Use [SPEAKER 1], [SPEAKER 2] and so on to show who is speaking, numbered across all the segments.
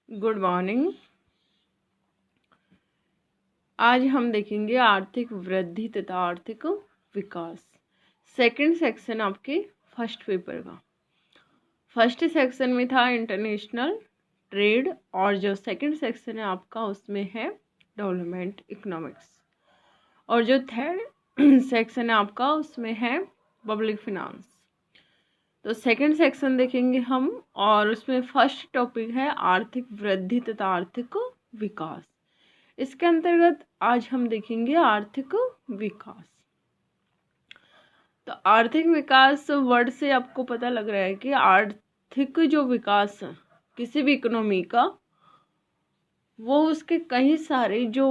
[SPEAKER 1] Good morning. आज हम देखेंगे आर्थिक वृद्धि तथा आर्थिक विकास। सेकंड सेक्शन आपके फर्स्ट पेपर का। फर्स्ट सेक्शन में था इंटरनेशनल ट्रेड और जो सेकंड सेक्शन है आपका उसमें है डेवलपमेंट इकोनॉमिक्स और जो थर्ड सेक्शन है आपका उसमें है पब्लिक फिनांस। तो सेकंड सेक्शन देखेंगे हम और उसमें फर्स्ट टॉपिक है आर्थिक वृद्धि तथा आर्थिक विकास। इसके अंतर्गत आज हम देखेंगे आर्थिक विकास। तो आर्थिक विकास वर्ड से आपको पता लग रहा है कि आर्थिक जो विकास है किसी भी इकोनॉमी का वो उसके कई सारे जो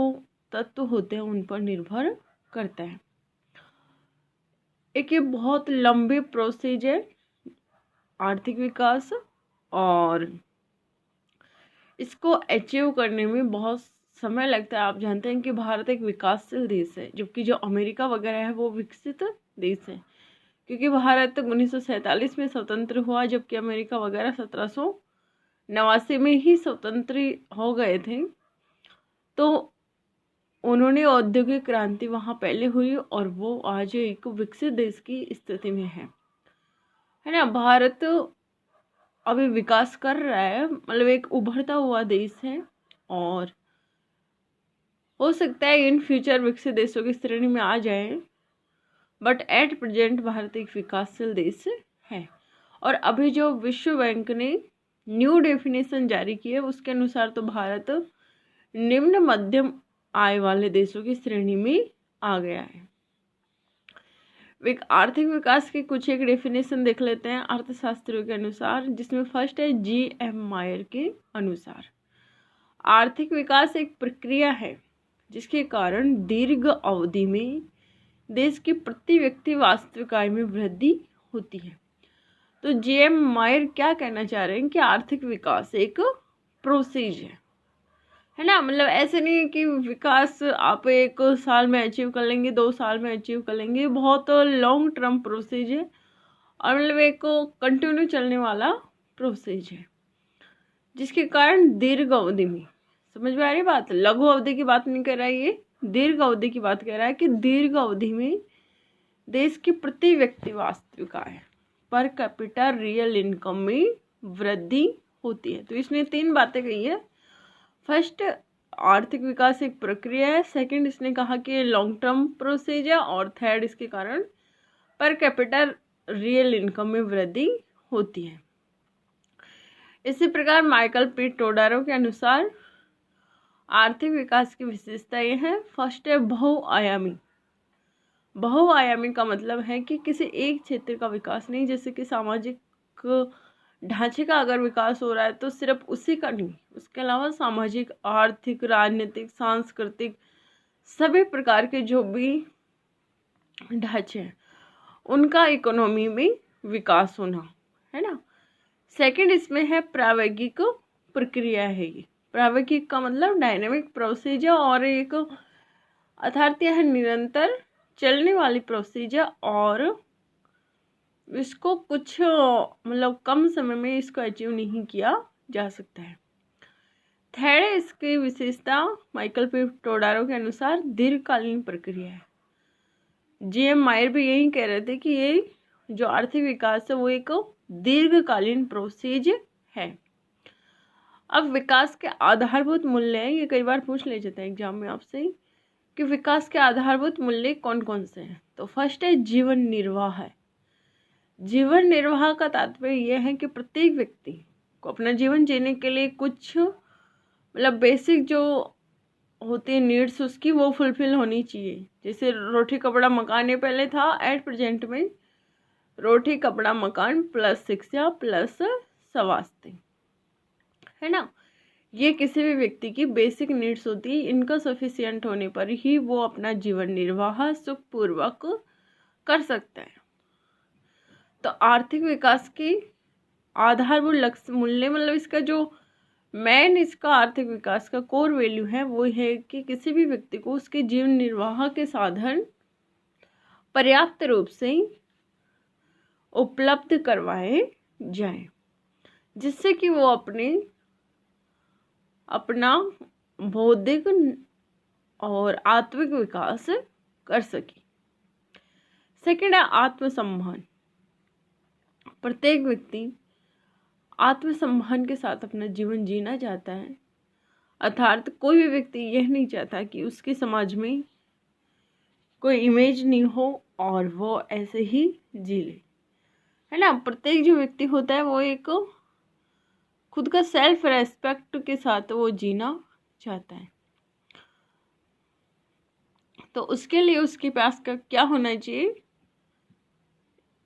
[SPEAKER 1] तत्व होते हैं उन पर निर्भर करता है। एक ये बहुत लंबी प्रोसेस है आर्थिक विकास और इसको अचीव करने में बहुत समय लगता है। आप जानते हैं कि भारत एक विकासशील देश है जबकि जो अमेरिका वगैरह है वो विकसित देश है, क्योंकि भारत 1947 में स्वतंत्र हुआ जबकि अमेरिका वगैरह 1789 में ही स्वतंत्र हो गए थे। तो उन्होंने औद्योगिक क्रांति वहाँ पहले हुई और वो आज एक विकसित देश की स्थिति में है ना। भारत अभी विकास कर रहा है, मतलब एक उभरता हुआ देश है और हो सकता है इन फ्यूचर विकसित देशों की श्रेणी में आ जाए, बट एट प्रेजेंट भारत एक विकासशील देश है। और अभी जो विश्व बैंक ने न्यू डेफिनेशन जारी की है उसके अनुसार तो भारत निम्न मध्यम आय वाले देशों की श्रेणी में आ गया है। आर्थिक विकास के कुछ एक डेफिनेशन देख लेते हैं अर्थशास्त्रियों के अनुसार, जिसमें फर्स्ट है जी.एम. मायर के अनुसार आर्थिक विकास एक प्रक्रिया है जिसके कारण दीर्घ अवधि में देश की प्रति व्यक्ति वास्तविक आय में वृद्धि होती है। तो जी.एम. मायर क्या कहना चाह रहे हैं कि आर्थिक विकास एक प्रोसेस है ना। मतलब ऐसे नहीं है कि विकास आप एक साल में अचीव कर लेंगे, 2 साल में अचीव कर लेंगे। बहुत लॉन्ग टर्म प्रोसेस है और मतलब एक कंटिन्यू चलने वाला प्रोसेस है जिसके कारण दीर्घ अवधि में, समझ में आ रही बात, लघु अवधि की बात नहीं कर रहा है, ये दीर्घ अवधि की बात कर रहा है कि दीर्घ अवधि में देश की प्रति व्यक्ति वास्तविक आय पर कैपिटा रियल इनकम में वृद्धि होती है। तो इसने 3 बातें कही है। फर्स्ट, आर्थिक विकास एक प्रक्रिया है। सेकंड, इसने कहा कि लॉन्ग टर्म प्रोसेस है और थर्ड, इसके कारण पर कैपिटा रियल इनकम में वृद्धि होती है। इसी प्रकार माइकल पी टोडारो के अनुसार आर्थिक विकास की विशेषता ये है। फर्स्ट है बहुआयामी। बहुआयामी का मतलब है कि किसी एक क्षेत्र का विकास नहीं, जैसे कि सामाजिक ढांचे का अगर विकास हो रहा है तो सिर्फ उसी का नहीं, उसके अलावा सामाजिक, आर्थिक, राजनीतिक, सांस्कृतिक सभी प्रकार के जो भी ढांचे हैं उनका इकोनॉमी में विकास होना है ना। सेकंड, इसमें है प्रावैगिक प्रक्रिया है। ये प्रावैगिक का मतलब डायनेमिक प्रोसीजर और एक अर्थात है निरंतर चलने वाली प्रोसीजर और इसको कुछ मतलब कम समय में इसको अचीव नहीं किया जा सकता है। थर्ड, इसकी विशेषता माइकल पी टोडारो के अनुसार दीर्घकालीन प्रक्रिया है। जी.एम. मायर भी यही कह रहे थे कि ये जो आर्थिक विकास है वो एक दीर्घकालीन प्रोसेस है। अब विकास के आधारभूत मूल्य है, ये कई बार पूछ ले जाता है एग्जाम में आपसे कि विकास के आधारभूत मूल्य कौन कौन से हैं। तो फर्स्ट है जीवन निर्वाह है। जीवन निर्वाह का तात्पर्य यह है कि प्रत्येक व्यक्ति को अपना जीवन जीने के लिए कुछ मतलब बेसिक जो होती है नीड्स उसकी वो फुलफिल होनी चाहिए। जैसे रोटी कपड़ा मकान ये पहले था, एट प्रेजेंट में रोटी कपड़ा मकान प्लस शिक्षा प्लस स्वास्थ्य है ना। ये किसी भी व्यक्ति की बेसिक नीड्स होती है, इनका सफिशिएंट होने पर ही वो अपना जीवन निर्वाह सुखपूर्वक कर सकता है। तो आर्थिक विकास की आधारभूत लक्ष्य मूल्य मतलब इसका जो मेन इसका आर्थिक विकास का कोर वैल्यू है वो है कि किसी भी व्यक्ति को उसके जीवन निर्वाह के साधन पर्याप्त रूप से उपलब्ध करवाए जाएं, जिससे कि वो अपने अपना बौद्धिक और आत्मिक विकास कर सके। सेकंड है आत्मसम्मान। प्रत्येक व्यक्ति आत्मसम्मान के साथ अपना जीवन जीना चाहता है, अर्थात कोई भी व्यक्ति यह नहीं चाहता कि उसके समाज में कोई इमेज नहीं हो और वो ऐसे ही जी ले, है ना। प्रत्येक जो व्यक्ति होता है वो एक खुद का सेल्फ रेस्पेक्ट के साथ वो जीना चाहता है। तो उसके लिए उसके पास का क्या होना चाहिए?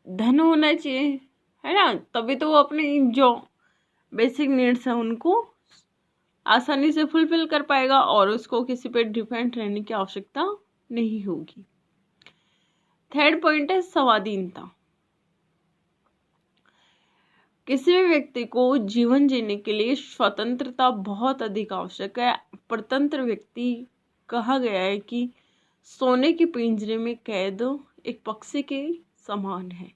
[SPEAKER 1] धन होना चाहिए, है ना। तभी तो वो अपनी जो बेसिक नीड्स हैं उनको आसानी से फुलफिल कर पाएगा और उसको किसी पे डिपेंड रहने की आवश्यकता नहीं होगी। थर्ड पॉइंट है स्वाधीनता। किसी भी व्यक्ति को जीवन जीने के लिए स्वतंत्रता बहुत अधिक आवश्यक है। परतंत्र व्यक्ति कहा गया है कि सोने के पिंजरे में कैद एक पक्षी के समान है,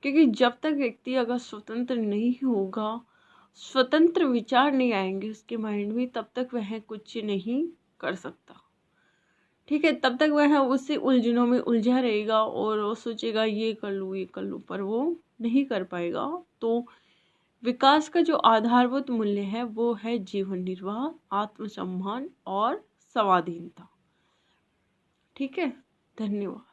[SPEAKER 1] क्योंकि जब तक व्यक्ति अगर स्वतंत्र नहीं होगा, स्वतंत्र विचार नहीं आएंगे उसके माइंड में, तब तक वह कुछ नहीं कर सकता। ठीक है, तब तक वह उसी उलझनों में उलझा रहेगा और वो सोचेगा ये कर लूँ, पर वो नहीं कर पाएगा। तो विकास का जो आधारभूत मूल्य है वो है जीवन निर्वाह, आत्मसम्मान और स्वाधीनता। ठीक है, धन्यवाद।